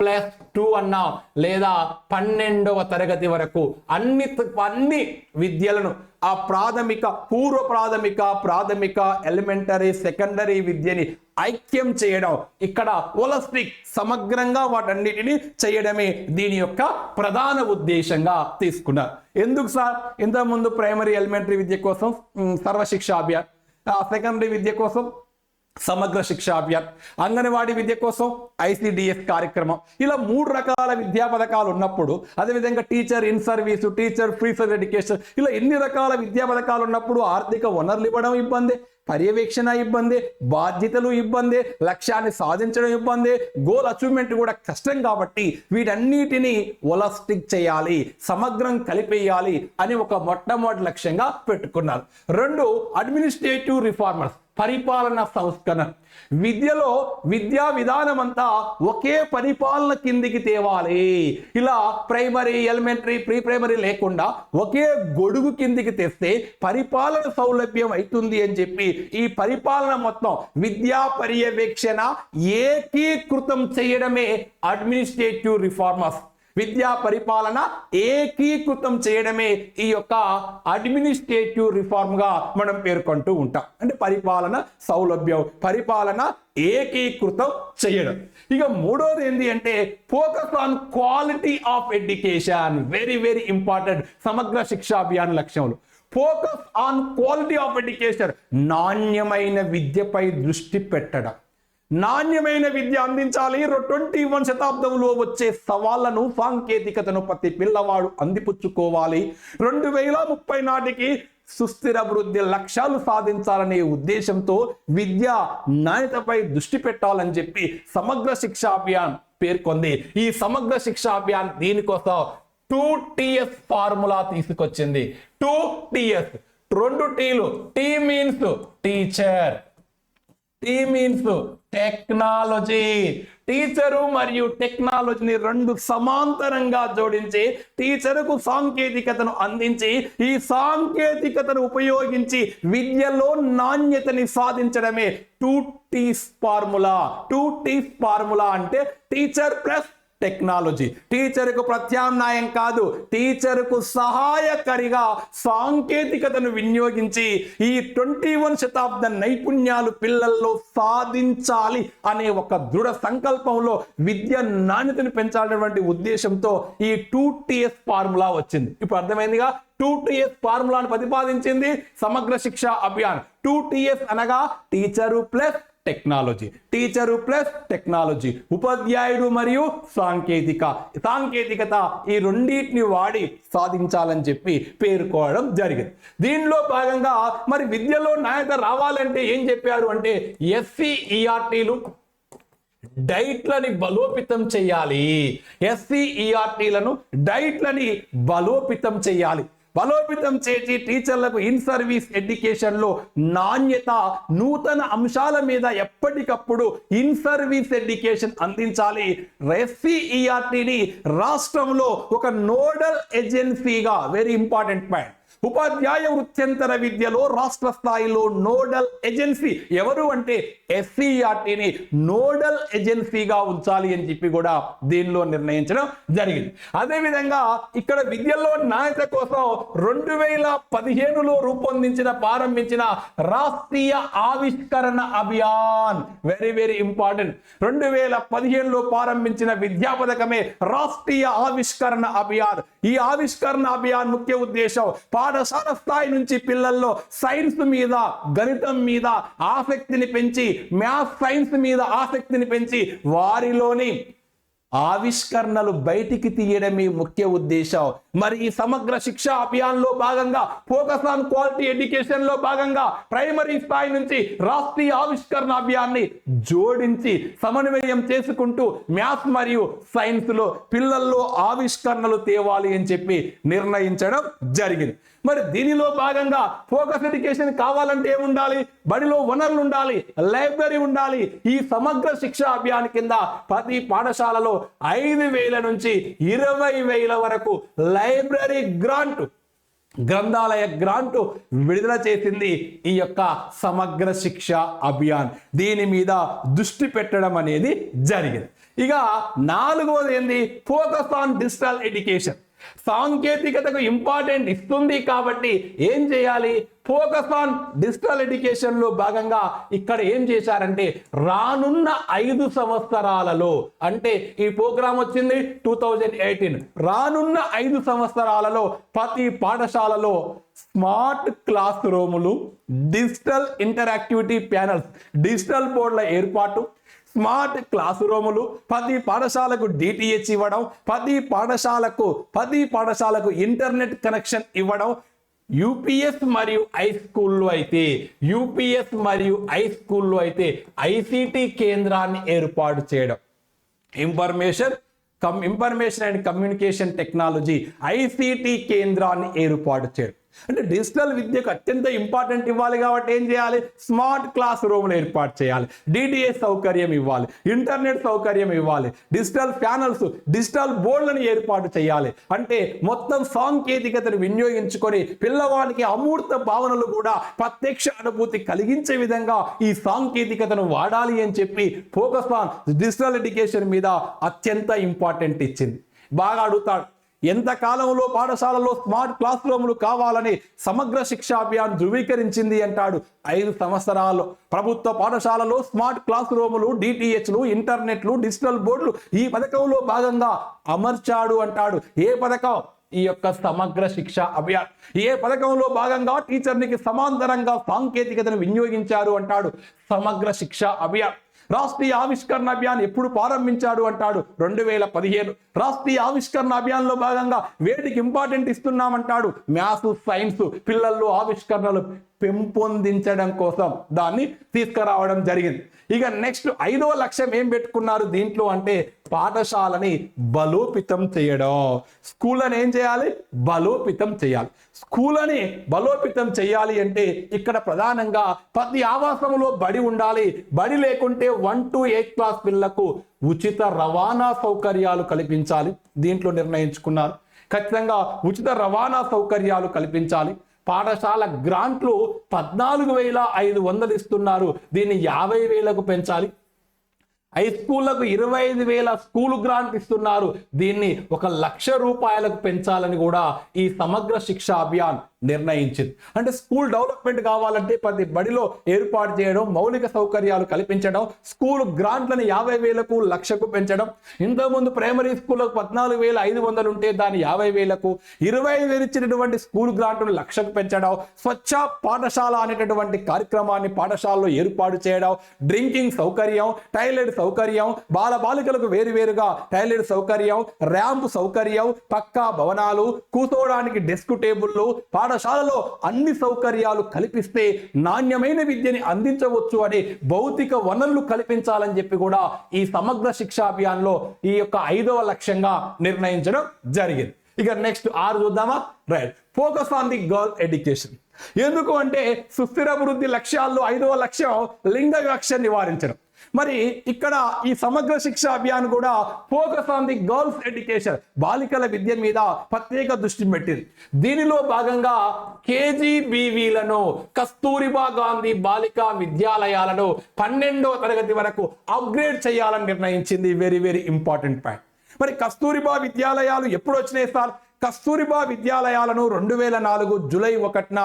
+2 అన్నా లేదా 12వ తరగతి వరకు అన్ని విద్యలను, ఆ ప్రాథమిక, పూర్వ ప్రాథమిక, ప్రాథమిక, ఎలిమెంటరీ, సెకండరీ విద్యని ఐక్యం చేయడం, ఇక్కడ హోలిస్టిక్ సమగ్రంగా వాటన్నిటిని చేయడమే దీని యొక్క ప్రధాన ఉద్దేశంగా తీసుకున్నారు. ఎందుకు సార్? ఇంతకుముందు ప్రైమరీ, ఎలిమెంటరీ విద్య కోసం సర్వశిక్ష అభియాన్, సెకండరీ విద్య కోసం సమగ్ర శిక్ష అభియాన్, అంగన్వాడీ విద్య కోసం ICDS కార్యక్రమం, ఇలా 3 రకాల విద్యా పథకాలు ఉన్నప్పుడు, అదేవిధంగా teacher in service, teacher free service education, ఇలా ఎన్ని రకాల విద్యా పథకాలు ఉన్నప్పుడు ఆర్థిక వనరులు ఇవ్వడం ఇబ్బంది, పర్యవేక్షణ ఇబ్బంది, బాధ్యతలు ఇబ్బంది, లక్ష్యాన్ని సాధించడం ఇబ్బంది, గోల్ అచీవ్మెంట్ కూడా కష్టం. కాబట్టి వీటన్నిటిని హోలిస్టిక్ చేయాలి, సమగ్రం కలిపేయాలి అని ఒక మొట్టమొదటి లక్ష్యంగా పెట్టుకున్నారు. 2 అడ్మినిస్ట్రేటివ్ రిఫార్మర్స్, పరిపాలన సంస్కరణ. విద్యలో విద్యా విధానం అంతా ఒకే పరిపాలన కిందికి తేవాలి. ఇలా ప్రైమరీ, ఎలిమెంటరీ, ప్రీ ప్రైమరీ లేకుండా ఒకే గొడుగు కిందికి తెస్తే పరిపాలన సౌలభ్యం అవుతుంది అని చెప్పి ఈ పరిపాలన మొత్తం విద్యా పర్యవేక్షణ ఏకీకృతం చేయడమే అడ్మినిస్ట్రేటివ్ రిఫార్మర్స్. విద్యా పరిపాలన ఏకీకృతం చేయడమే ఈ యొక్క అడ్మినిస్ట్రేటివ్ రిఫార్మ్ గా మనం పేర్కొంటూ ఉంటాం. అంటే పరిపాలన సౌలభ్యం, పరిపాలన ఏకీకృతం చేయడం. ఇక 3వది ఏంటి అంటే focus on quality of education. Very very important Samagra Shiksha Abhiyan లక్ష్యంలో. Focus on quality of education, నాణ్యమైన విద్యపై దృష్టి పెట్టడం. నాణ్యమైన విద్య అందించాలి. 21వ శతాబ్దంలో వచ్చే సవాళ్లను, సాంకేతికతను ప్రతి పిల్లవాడు అందిపుచ్చుకోవాలి. 2030 నాటికి సుస్థిర అభివృద్ధి లక్ష్యాలు సాధించాలనే ఉద్దేశంతో విద్యా నాణ్యతపై దృష్టి పెట్టాలని చెప్పి సమగ్ర శిక్షా అభియాన్ పేర్కొంది. ఈ సమగ్ర శిక్షా అభియాన్ దీనికోసం 2TS ఫార్ములా తీసుకొచ్చింది. 2TS, 2 Tలు. T means teacher, T means technology. Teacher మరియు టెక్నాలజీని 2 సమాంతరంగా జోడించి టీచరుకు సాంకేతికతను అందించి ఈ సాంకేతికతను ఉపయోగించి విద్యలో నాణ్యతని సాధించడమే 2T's ఫార్ములా. 2T's ఫార్ములా అంటే టీచర్ ప్లస్ టెక్నాలజీ. టీచర్కు ప్రత్యామ్నాయం కాదు, టీచర్కు సహాయకారిగా సాంకేతికతను వినియోగించి ఈ 21వ శతాబ్ద నైపుణ్యాలు పిల్లల్లో సాధించాలి అనే ఒక దృఢ సంకల్పంలో విద్య నాణ్యతను పెంచాలనేటువంటి ఉద్దేశంతో ఈ 2TS ఫార్ములా వచ్చింది. ఇప్పుడు అర్థమైందిగా, 2TS ఫార్ములాను ప్రతిపాదించింది సమగ్ర శిక్ష అభియాన్. 2TS అనగా teacher plus technology, teacher plus technology, ఉపాధ్యాయుడు మరియు సాంకేతికత, ఈ రెండింటిని వాడి సాధించాలని చెప్పి పేర్కోవడం జరిగింది. దీనిలో భాగంగా మరి విద్యలో నాణ్యత రావాలంటే ఏం చెప్పారు అంటే SCERTలు డైట్లని బలోపేతం చేయాలి. SCERTలను డైట్లని బలోపేతం చేయాలి. బలోపేతం చేసి టీచర్లకు ఇన్ సర్వీస్ ఎడ్యుకేషన్లో నాణ్యత, నూతన అంశాల మీద ఎప్పటికప్పుడు ఇన్ సర్వీస్ ఎడ్యుకేషన్ అందించాలి. SCERTని రాష్ట్రంలో ఒక నోడల్ ఏజెన్సీగా, వెరీ ఇంపార్టెంట్ పాయింట్, ఉపాధ్యాయ వృత్యంతర విద్యలో రాష్ట్ర స్థాయిలో నోడల్ ఏజెన్సీ ఎవరు అంటే SCERTని నోడల్ ఏజెన్సీగా ఉంచాలి అని చెప్పి కూడా దీనిలో నిర్ణయించడం జరిగింది. అదేవిధంగా ఇక్కడ విద్యలో నాణ్యత కోసం 2015లో ప్రారంభించిన రాష్ట్రీయ ఆవిష్కరణ అభియాన్, వెరీ వెరీ ఇంపార్టెంట్, 2015లో ప్రారంభించిన విద్యా పథకమే రాష్ట్రీయ ఆవిష్కరణ అభియాన్. ఈ ఆవిష్కరణ అభియాన్ ముఖ్య ఉద్దేశం పాఠశాల స్థాయి నుంచి పిల్లల్లో సైన్స్ మీద, గణితం మీద ఆసక్తిని పెంచి, మ్యాథ్స్ సైన్స్ మీద ఆసక్తిని పెంచి వారిలోని ఆవిష్కరణలు బయటికి తీయడమే ముఖ్య ఉద్దేశం. మరి ఈ సమగ్ర శిక్ష అభియాన్లో భాగంగా, ఫోకస్ ఆన్ క్వాలిటీ ఎడ్యుకేషన్ లో భాగంగా ప్రైమరీ స్థాయి నుంచి రాష్ట్రీయ ఆవిష్కరణ అభియాన్ని జోడించి సమన్వయం చేసుకుంటూ మ్యాథ్స్ మరియు సైన్స్ లో పిల్లల్లో ఆవిష్కరణలు తేవాలి అని చెప్పి నిర్ణయించడం జరిగింది. మరి దీనిలో భాగంగా ఫోకస్ ఎడ్యుకేషన్ కావాలంటే ఏముండాలి? బడిలో వనరులు ఉండాలి, లైబ్రరీ ఉండాలి. ఈ సమగ్ర శిక్ష అభియాన్ కింద ప్రతి పాఠశాలలో 5,000 నుంచి 20,000 వరకు లైబ్రరీ గ్రాంట్, గ్రంథాలయ గ్రాంట్ విడుదల చేసింది ఈ యొక్క సమగ్ర శిక్ష అభియాన్. దీని మీద దృష్టి పెట్టడం అనేది జరిగింది. ఇక 4వది ఏంది? Focus on digital education. సాంకేతికతకు ఇంపార్టెంట్ ఇస్తుంది కాబట్టి ఏం చేయాలి? ఫోకస్ ఆన్ డిజిటల్ ఎడ్యుకేషన్ లో భాగంగా ఇక్కడ ఏం చేశారంటే రానున్న 5 సంవత్సరాలలో, అంటే ఈ ప్రోగ్రాం వచ్చింది 2018, రానున్న 5 సంవత్సరాలలో ప్రతి పాఠశాలలో స్మార్ట్ క్లాస్ రూములు, డిజిటల్ ఇంటరాక్టివిటీ ప్యానల్స్, డిజిటల్ బోర్డుల ఏర్పాటు, స్మార్ట్ క్లాస్ రూములు, ప్రతి పాఠశాలకు DTH ఇవ్వడం, ప్రతి పాఠశాలకు ఇంటర్నెట్ కనెక్షన్ ఇవ్వడం, యూపీఎస్ మరియు హై స్కూల్లో అయితే ICT కేంద్రాన్ని ఏర్పాటు చేయడం, information and communication technology ICT కేంద్రాన్ని ఏర్పాటు చేయడం. అంటే డిజిటల్ విద్యకు అత్యంత ఇంపార్టెంట్ ఇవ్వాలి కాబట్టి ఏం చేయాలి? స్మార్ట్ క్లాస్ రూమ్లు ఏర్పాటు చేయాలి, DTH సౌకర్యం ఇవ్వాలి, ఇంటర్నెట్ సౌకర్యం ఇవ్వాలి, డిజిటల్ ప్యానల్స్, డిజిటల్ బోర్డులను ఏర్పాటు చేయాలి. అంటే మొత్తం సాంకేతికతను వినియోగించుకొని పిల్లవాడికి అమూర్త భావనలు కూడా ప్రత్యక్ష అనుభూతి కలిగించే విధంగా ఈ సాంకేతికతను వాడాలి అని చెప్పి ఫోకస్ ఆన్ డిజిటల్ ఎడ్యుకేషన్ మీద అత్యంత ఇంపార్టెంట్ ఇచ్చింది. బాగా అడుగుతాడు, ఎంత కాలంలో పాఠశాలలో స్మార్ట్ క్లాస్ రూములు కావాలని సమగ్ర శిక్షా అభియాన్ ధృవీకరించింది అంటాడు. 5 సంవత్సరాల్లో ప్రభుత్వ పాఠశాలలో స్మార్ట్ క్లాస్ రూములు, DTHలు, ఇంటర్నెట్లు, డిజిటల్ బోర్డులు ఈ పథకంలో భాగంగా అమర్చాడు అంటాడు. ఏ పథకం? ఈ యొక్క సమగ్ర శిక్ష అభియాన్. ఏ పథకంలో భాగంగా టీచర్నికి సమాంతరంగా సాంకేతికతను వినియోగించారు అంటాడు. సమగ్ర శిక్ష అభియాన్. రాష్ట్రీయ ఆవిష్కరణ అభియాన్ ఎప్పుడు ప్రారంభించాడు అంటాడు? 2015. రాష్ట్రీయ ఆవిష్కరణ అభియాన్ లో భాగంగా వేటికి ఇంపార్టెంట్ ఇస్తున్నామంటాడు? మ్యాథ్స్, సైన్స్ పిల్లల్లో ఆవిష్కరణలు పెంపొందించడం కోసం దాన్ని తీసుకురావడం జరిగింది. ఇక నెక్స్ట్ 5వ లక్ష్యం ఏం పెట్టుకున్నారు దీంట్లో అంటే పాఠశాలని బలోపేతం చేయడం. స్కూళ్ళని ఏం చేయాలి? బలోపేతం చేయాలి. స్కూళ్ళని బలోపేతం చేయాలి అంటే ఇక్కడ ప్రధానంగా ప్రతి ఆవాసంలో బడి ఉండాలి. బడి లేకుంటే 1 to 8 క్లాస్ పిల్లలకు ఉచిత రవాణా సౌకర్యాలు కల్పించాలి. దీంట్లో నిర్ణయించుకున్నారు. ఖచ్చితంగా ఉచిత రవాణా సౌకర్యాలు కల్పించాలి. పాఠశాల గ్రాంట్లు 14,500 ఇస్తున్నారు, దీన్ని 50,000కు పెంచాలి. హై స్కూళ్లకు 25,000 స్కూల్ గ్రాంట్ ఇస్తున్నారు, దీన్ని 1,00,000 రూపాయలకు పెంచాలని కూడా ఈ సమగ్ర శిక్ష అభియాన్ నిర్ణయించింది. అంటే స్కూల్ డెవలప్మెంట్ కావాలంటే ప్రతి బడిలో ఏర్పాటు చేయడం, మౌలిక సౌకర్యాలు కల్పించడం, స్కూల్ గ్రాంట్లను 50,000కు 1,00,000కు పెంచడం. ఇంతకుముందు ప్రైమరీ స్కూళ్ళకు 14,500 ఉంటే దాన్ని 50,000కు, 25,000 ఇచ్చినటువంటి స్కూల్ గ్రాంట్ను 1,00,000కు పెంచడం, స్వచ్ఛ పాఠశాల అనేటటువంటి కార్యక్రమాన్ని పాఠశాలలో ఏర్పాటు చేయడం, డ్రింకింగ్ సౌకర్యం, టాయిలెట్ సౌకర్యం, బాలికలకు వేరువేరుగా టాయిలెట్ సౌకర్యం, ర్యాంప్ సౌకర్యం, పక్కా భవనాలు, కూర్చోవడానికి డెస్క్ టేబుల్లు, పాఠశాలలో అన్ని సౌకర్యాలు కల్పిస్తే నాణ్యమైన విద్యని అందించవచ్చు అని భౌతిక వనరులు కల్పించాలని చెప్పి కూడా ఈ సమగ్ర శిక్షా అభియాన్లో ఈ యొక్క 5వ లక్ష్యంగా నిర్ణయించడం జరిగింది. ఇక నెక్స్ట్ 6 చూద్దామా. Right, focus on the girl education. ఎందుకు అంటే సుస్థిర అభివృద్ధి లక్ష్యాల్లో 5వ లక్ష్యం లింగ వివక్ష నివారించడం. మరి ఇక్కడ ఈ సమగ్ర శిక్ష అభియాన్ కూడా focus on the girls education, బాలికల విద్య మీద ప్రత్యేక దృష్టి పెట్టింది. దీనిలో భాగంగా కేజీబీవీలను, కస్తూరిబా గాంధీ బాలికా విద్యాలయాలను 12వ తరగతి వరకు అప్గ్రేడ్ చేయాలని నిర్ణయించింది. Very very important point. మరి కస్తూరిబా విద్యాలయాలు ఎప్పుడు వచ్చినాయి సార్? కస్తూరిబా విద్యాలయాలను 2004 జూలై 1న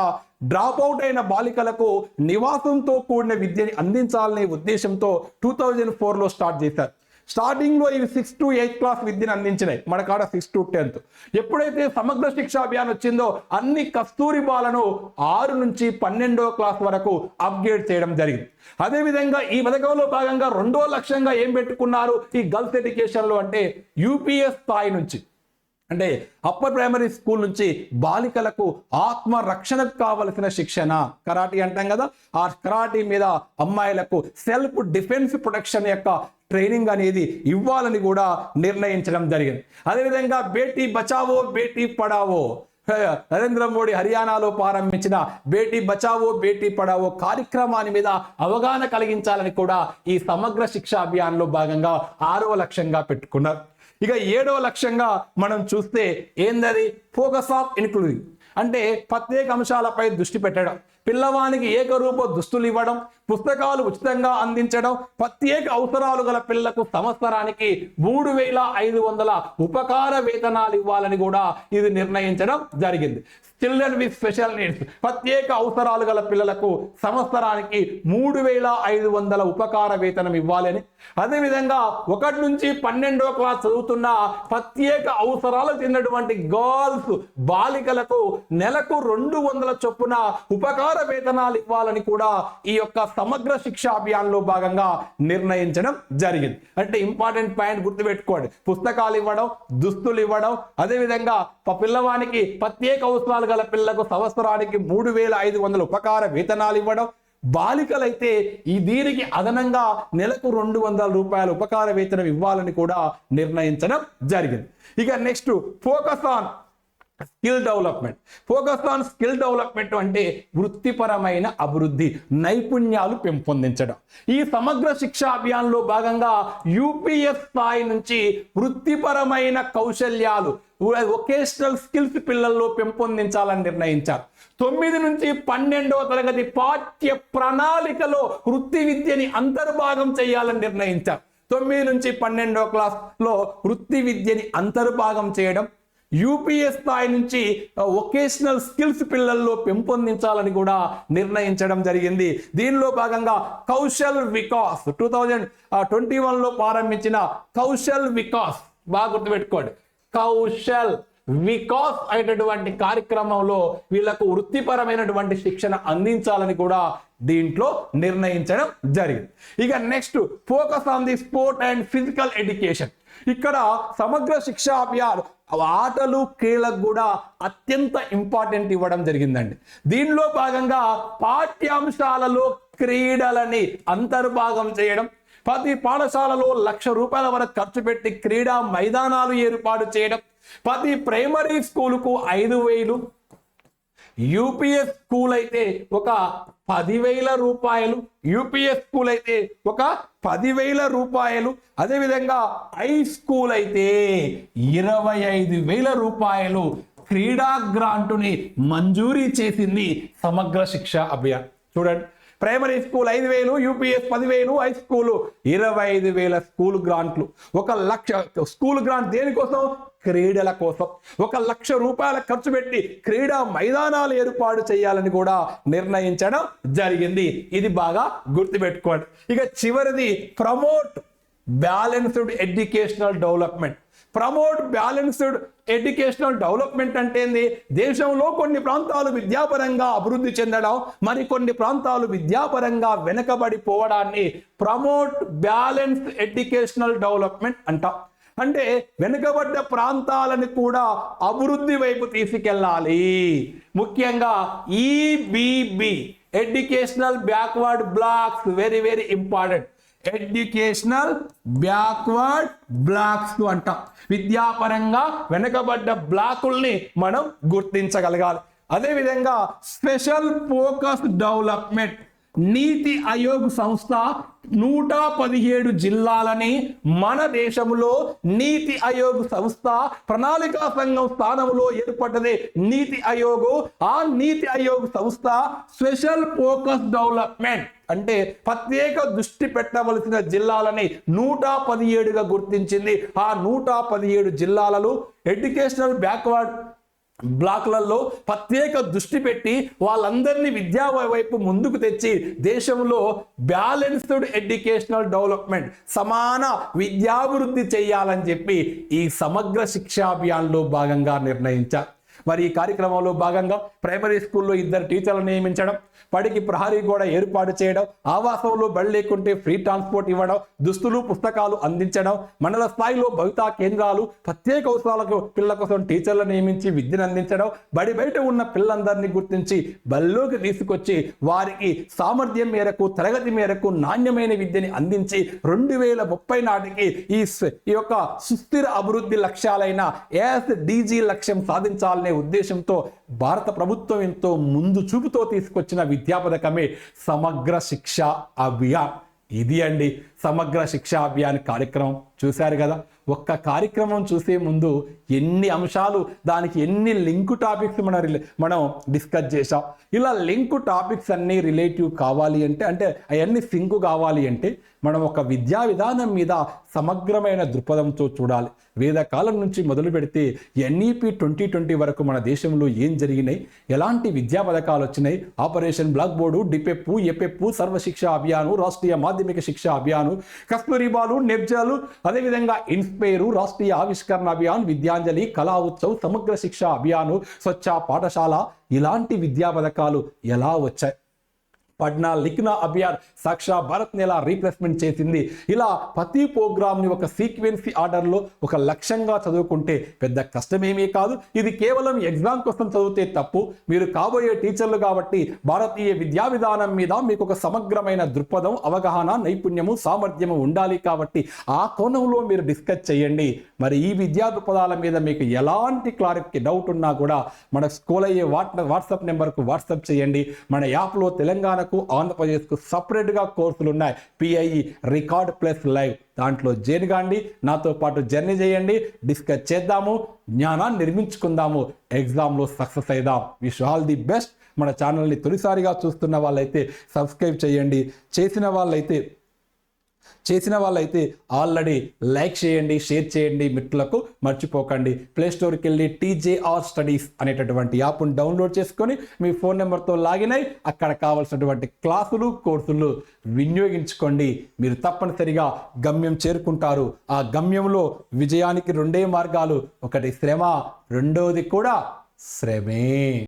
డ్రాప్ అవుట్ అయిన బాలికలకు నివాసంతో కూడిన విద్యని అందించాలనే ఉద్దేశంతో 2004లో స్టార్ట్ చేశారు. స్టార్టింగ్లో ఇవి 6 to 8 క్లాస్ విద్యను అందించినాయి, మన కాడ 6 to 10th. ఎప్పుడైతే సమగ్ర శిక్ష అభియాన్ వచ్చిందో అన్ని కస్తూరిబాలను 6 నుంచి 12వ క్లాస్ వరకు అప్గ్రేడ్ చేయడం జరిగింది. అదేవిధంగా ఈ పథకంలో భాగంగా 2వ లక్ష్యంగా ఏం పెట్టుకున్నారు ఈ గర్ల్స్ ఎడ్యుకేషన్లో అంటే యూపీఎస్ స్థాయి నుంచి, అంటే అప్పర్ ప్రైమరీ స్కూల్ నుంచి బాలికలకు ఆత్మరక్షణకు కావలసిన శిక్షణ, కరాటీ అంటాం కదా, ఆ కరాటీ మీద అమ్మాయిలకు సెల్ఫ్ డిఫెన్స్ ప్రొటెక్షన్ యొక్క ట్రైనింగ్ అనేది ఇవ్వాలని కూడా నిర్ణయించడం జరిగింది. అదేవిధంగా బేటీ బచావో బేటీ పడావో, నరేంద్ర మోడీ హర్యానాలో ప్రారంభించిన బేటీ బచావో బేటీ పడావో కార్యక్రమాన్ని మీద అవగాహన కలిగించాలని కూడా ఈ సమగ్ర శిక్ష అభియాన్లో భాగంగా 6వ లక్ష్యంగా పెట్టుకున్నారు. ఇక 7వ లక్ష్యంగా మనం చూస్తే ఏందది? ఫోకస్ ఆఫ్ ఇన్క్లూజివ్, అంటే ప్రత్యేక అంశాలపై దృష్టి పెట్టడం, పిల్లవానికి ఏకరూప దుస్తులు ఇవ్వడం, పుస్తకాలు ఉచితంగా అందించడం, ప్రత్యేక అవసరాలు గల పిల్లలకు సంవత్సరానికి 3500 ఉపకార వేతనాలు ఇవ్వాలని కూడా ఇది నిర్ణయించడం జరిగింది. చిల్డ్రన్ విత్ స్పెషల్ నీడ్స్, ప్రత్యేక అవసరాలు గల పిల్లలకు సంవత్సరానికి 3500 ఉపకార వేతనం ఇవ్వాలని, అదేవిధంగా 1 నుంచి 12వ క్లాస్ చదువుతున్న ప్రత్యేక అవసరాలు చెందినటువంటి గర్ల్స్ బాలికలకు నెలకు 200 చొప్పున ఉపకార వేతనాలు ఇవ్వాలని కూడా ఈ యొక్క సమగ్ర శిక్ష అభియాన్లో భాగంగా నిర్ణయించడం జరిగింది. అంటే ఇంపార్టెంట్ పాయింట్ గుర్తుపెట్టుకోండి, పుస్తకాలు ఇవ్వడం, దుస్తులు ఇవ్వడం, అదేవిధంగా పిల్లవానికి ప్రత్యేక అవసరాలు గల పిల్లలకు సంవత్సరానికి 3500 ఉపకార వేతనాలు ఇవ్వడం, బాలికలైతే దీనికి అదనంగా నెలకు 200 రూపాయల ఉపకార వేతనం ఇవ్వాలని కూడా నిర్ణయించడం జరిగింది. ఇక next focus on skill development. Focus on skill development అంటే వృత్తిపరమైన అభివృద్ధి, నైపుణ్యాలు పెంపొందించడం. ఈ సమగ్ర శిక్ష అభియాన్లో భాగంగా యూపీఎస్ స్థాయి నుంచి వృత్తిపరమైన కౌశల్యాలు, వొకేషనల్ స్కిల్స్ పిల్లల్లో పెంపొందించాలని నిర్ణయించారు. 9 నుంచి 12వ తరగతి పాఠ్య ప్రణాళికలో వృత్తి విద్యని అంతర్భాగం చేయాలని నిర్ణయించారు. 9 నుంచి 12వ క్లాస్లో వృత్తి విద్యని అంతర్భాగం చేయడం, యూపీఎస్ స్థాయి నుంచి వొకేషనల్ స్కిల్స్ పిల్లల్లో పెంపొందించాలని కూడా నిర్ణయించడం జరిగింది. దీనిలో భాగంగా కౌశల్ వికాస్ 2021లో ప్రారంభించిన కౌశల్ వికాస్, బాగా గుర్తుపెట్టుకోండి, కౌశల్ వికాస్ అనేటటువంటి కార్యక్రమంలో వీళ్లకు వృత్తిపరమైనటువంటి శిక్షణ అందించాలని కూడా దీంట్లో నిర్ణయించడం జరిగింది. ఇక next focus on the sport and physical education. ఇక్కడ సమగ్ర శిక్షా అభియాన్ ఆటలు క్రీడలకు కూడా అత్యంత ఇంపార్టెంట్ ఇవ్వడం జరిగిందండి. దీనిలో భాగంగా పాఠ్యాంశాలలో క్రీడలని అంతర్భాగం చేయడం, ప్రతి పాఠశాలలో 1,00,000 రూపాయల వరకు ఖర్చు పెట్టి క్రీడా మైదానాలు ఏర్పాటు చేయడం, ప్రతి ప్రైమరీ స్కూలుకు 5,000, యూపీఎస్ స్కూల్ అయితే ఒక 10,000 రూపాయలు, యూపీఎస్ స్కూల్ అయితే ఒక 10,000 రూపాయలు, అదేవిధంగా హై స్కూల్ అయితే 25,000 రూపాయలు క్రీడా గ్రాంటుని మంజూరీ చేసింది సమగ్ర శిక్ష అభియాన్. చూడండి, primary school 5,000, UPS 10,000, high school 25,000 school గ్రాంట్లు. 1,00,000 స్కూల్ గ్రాంట్ దేనికోసం? క్రీడల కోసం. 1,00,000 రూపాయల ఖర్చు పెట్టి క్రీడా మైదానాలు ఏర్పాటు చేయాలని కూడా నిర్ణయించడం జరిగింది. ఇది బాగా గుర్తుపెట్టుకోండి. ఇక చివరిది promote balanced educational development. Promote balanced educational development అంటే ఏంది? దేశంలో కొన్ని ప్రాంతాలు విద్యాపరంగా అభివృద్ధి చెందడం, మరికొన్ని ప్రాంతాలు విద్యాపరంగా వెనుకబడిపోవడాన్ని ప్రమోట్ బ్యాలెన్స్డ్ ఎడ్యుకేషనల్ డెవలప్మెంట్ అంటాం. అంటే వెనుకబడ్డ ప్రాంతాలను కూడా అభివృద్ధి వైపు తీసుకెళ్ళాలి. ముఖ్యంగా EBB, educational backward blocks, very very important. Educational backward blocks అంటాం. విద్యాపరంగా వెనుకబడ్డ బ్లాకుల్ని మనం గుర్తించగలగాలి. అదేవిధంగా స్పెషల్ ఫోకస్ డెవలప్మెంట్, నీతి ఆయోగ్ సంస్థ 117 జిల్లాలని మన దేశంలో నీతి ఆయోగ్ సంస్థ ప్రణాళికా సంఘం స్థానంలో ఏర్పడ్డదే నీతి ఆయోగ్. ఆ నీతి ఆయోగ్ సంస్థ స్పెషల్ ఫోకస్ డెవలప్మెంట్ అంటే ప్రత్యేక దృష్టి పెట్టవలసిన జిల్లాలని 117గా గుర్తించింది. ఆ 117 జిల్లాలలో ఎడ్యుకేషనల్ బ్యాక్వర్డ్ బ్లాక్లలో ప్రత్యేక దృష్టి పెట్టి వాళ్ళందరినీ విద్యా వైపు ముందుకు తెచ్చి దేశంలో బ్యాలెన్స్డ్ ఎడ్యుకేషనల్ డెవలప్మెంట్, సమాన విద్యాభివృద్ధి చేయాలని చెప్పి ఈ సమగ్ర శిక్షా అభియాన్లో భాగంగా నిర్ణయించారు. మరి ఈ కార్యక్రమంలో భాగంగా ప్రైమరీ స్కూల్లో 2 టీచర్లు నియమించడం, బడికి ప్రహరీ గోడ ఏర్పాటు చేయడం, ఆవాసంలో బడి లేకుంటే ఫ్రీ ట్రాన్స్పోర్ట్ ఇవ్వడం, దుస్తులు పుస్తకాలు అందించడం, మండల స్థాయిలో భవితా కేంద్రాలు, ప్రత్యేక అవసరాలకు పిల్లల కోసం టీచర్లు నియమించి విద్యను అందించడం, బడి బయట ఉన్న పిల్లలందరినీ గుర్తించి బడిలోకి తీసుకొచ్చి వారికి సామర్థ్యం మేరకు తరగతి మేరకు నాణ్యమైన విద్యని అందించి 2030 నాటికి ఈ యొక్క సుస్థిర అభివృద్ధి లక్ష్యాలైన SDG లక్ష్యం సాధించాలనే ఉద్దేశంతో భారత ప్రభుత్వం ఎంతో ముందు చూపుతో తీసుకొచ్చిన విద్యా పథకమే సమగ్ర శిక్ష అభియాన్. ఇది అండి సమగ్ర శిక్షా అభియాన్ కార్యక్రమం. చూశారు కదా, ఒక్క కార్యక్రమం చూసే ముందు ఎన్ని అంశాలు, దానికి ఎన్ని లింకు టాపిక్స్ మనం డిస్కస్ చేసాం. ఇలా లింకు టాపిక్స్ అన్నీ రిలేటివ్ కావాలి అంటే అవన్నీ సింకు కావాలి అంటే మనం ఒక విద్యా విధానం మీద సమగ్రమైన దృక్పథంతో చూడాలి. వేదకాలం నుంచి మొదలు పెడితే NEP 2020 వరకు మన దేశంలో ఏం జరిగినాయి, ఎలాంటి విద్యా పథకాలు వచ్చినాయి, operation black board, డిపెప్, ఎపెప్, Sarva Shiksha Abhiyaan, Rashtriya మాధ్యమిక శిక్ష అభియాను, కస్తూరిబాలు, నెబ్జాలు, అదేవిధంగా ఇన్స్పైరు, రాష్ట్రీయ ఆవిష్కరణ అభియాన్, విద్యాంజలి, కళా ఉత్సవ్, సమగ్ర శిక్ష అభియాను, స్వచ్ఛ పాఠశాల, ఇలాంటి విద్యా పథకాలు ఎలా వచ్చాయి. పడ్నా లిఖనా అభియాన్ సాక్షా భారత్ని ఎలా రీప్లేస్మెంట్ చేసింది. ఇలా ప్రతి ప్రోగ్రామ్ని ఒక సీక్వెన్సీ ఆర్డర్లో ఒక లక్ష్యంగా చదువుకుంటే పెద్ద కష్టమేమీ కాదు. ఇది కేవలం ఎగ్జామ్ కోసం చదివితే తప్పు. మీరు కాబోయే టీచర్లు కాబట్టి భారతీయ విద్యా విధానం మీద మీకు ఒక సమగ్రమైన దృక్పథం, అవగాహన, నైపుణ్యము, సామర్థ్యము ఉండాలి. కాబట్టి ఆ కోణంలో మీరు డిస్కస్ చేయండి. మరి ఈ విద్యా దృక్పథాల మీద మీకు ఎలాంటి క్లారిటీ డౌట్ ఉన్నా కూడా మన స్కూల్ అయ్యే వాట్సాప్ నెంబర్కు వాట్సాప్ చేయండి. మన యాప్లో తెలంగాణ ఆంధ్రప్రదేశ్కు సపరేట్గా కోర్సులు ఉన్నాయి. PIE రికార్డ్ ప్లస్ లైవ్, దాంట్లో జాయిన్ కాండి, నాతో పాటు జర్నీ చేయండి, డిస్కస్ చేద్దాము, జ్ఞానాన్ని నిర్మించుకుందాము, ఎగ్జామ్లో సక్సెస్ అయిదాం. Wish all the best. మన ఛానల్ని తొలిసారిగా చూస్తున్న వాళ్ళైతే సబ్స్క్రైబ్ చేయండి, చేసిన వాళ్ళైతే ఆల్రెడీ లైక్ చేయండి, షేర్ చేయండి, మిత్రులకు మర్చిపోకండి. ప్లేస్టోర్కి వెళ్ళి TJR స్టడీస్ అనేటటువంటి యాప్ను డౌన్లోడ్ చేసుకొని మీ ఫోన్ నెంబర్తో లాగిన్ అయ్యి అక్కడ కావాల్సినటువంటి క్లాసులు, కోర్సులు వినియోగించుకోండి. మీరు తప్పనిసరిగా గమ్యం చేరుకుంటారు. ఆ గమ్యంలో విజయానికి 2 మార్గాలు, ఒకటి శ్రమ, రెండోది కూడా శ్రమే.